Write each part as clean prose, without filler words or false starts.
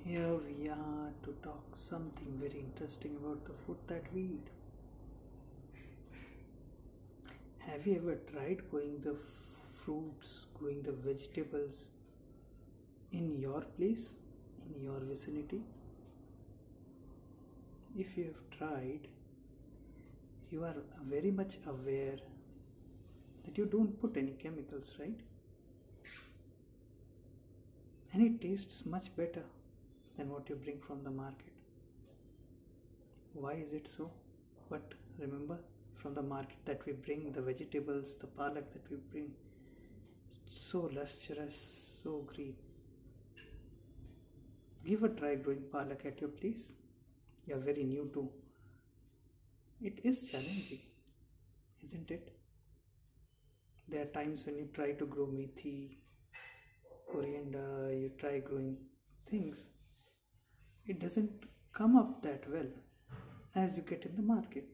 Here we are to talk something very interesting about the food that we eat. Have you ever tried growing the fruits, growing the vegetables in your place, in your vicinity? If you have tried, you are very much aware that you don't put any chemicals, right? And it tastes much better than what you bring from the market. Why is it so? But remember, from the market that we bring, the vegetables, the palak that we bring, so lustrous, so green. Give a try growing palak at your place. You are very new to. It is challenging, isn't it? There are times when you try to grow methi, coriander, you try growing things. It doesn't come up that well as you get in the market.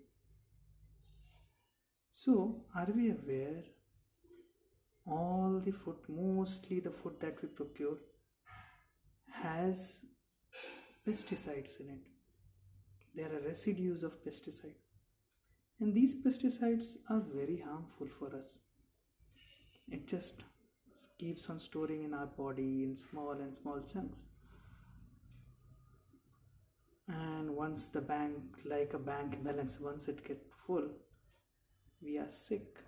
So, are we aware all the food, mostly the food that we procure, has pesticides in it? There are residues of pesticide, and these pesticides are very harmful for us. It just keeps on storing in our body in small and small chunks, and once the bank, like a bank balance, once it gets full, we are sick.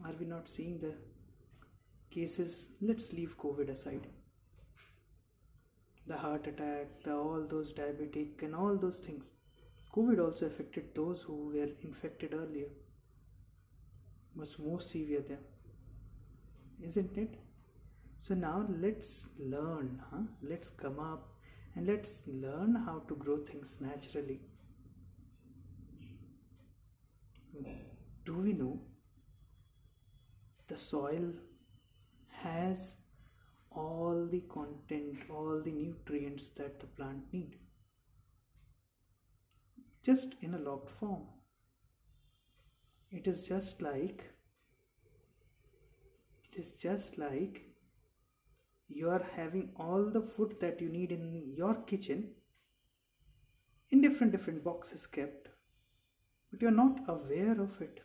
Are we not seeing the cases? Let's leave COVID aside. The heart attack, all those diabetic and all those things. COVID also affected those who were infected earlier. Was more severe there, isn't it? So now let's learn, let's come up and let's learn how to grow things naturally. Do we know the soil has all the content, all the nutrients that the plant need, just in a locked form? It is just like you are having all the food that you need in your kitchen in different boxes kept, but you're not aware of it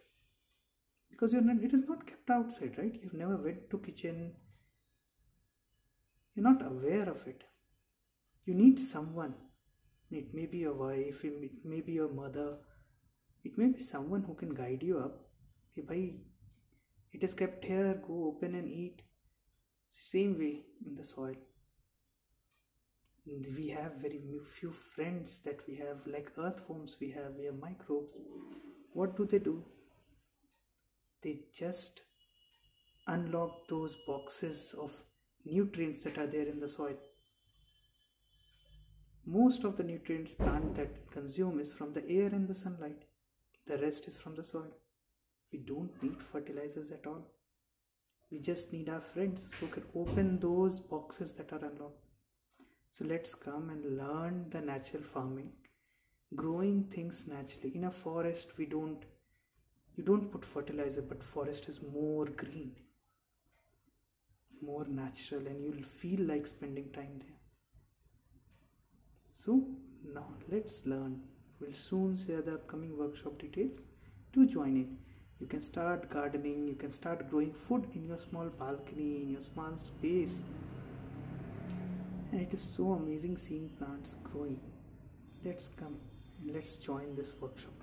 because it is not kept outside, right? You've never went to kitchen. You're not aware of it. You need someone. It may be your wife, it may be your mother, it may be someone who can guide you up. Hey bhai, it is kept here, go open and eat. Same way in the soil. We have very few friends that we have, like earthworms we have microbes. What do? They just unlock those boxes of nutrients that are there in the soil. Most of the nutrients plant that consume is from the air and the sunlight. The rest is from the soil. We don't need fertilizers at all. We just need our friends who can open those boxes that are unlocked. So let's come and learn the natural farming, growing things naturally. In a forest, you don't put fertilizer, but forest is more green, more natural, and you'll feel like spending time there. So now let's learn. We'll soon share the upcoming workshop details. Do join in. You can start gardening, you can start growing food in your small balcony, in your small space. And it is so amazing seeing plants growing. Let's come and let's join this workshop.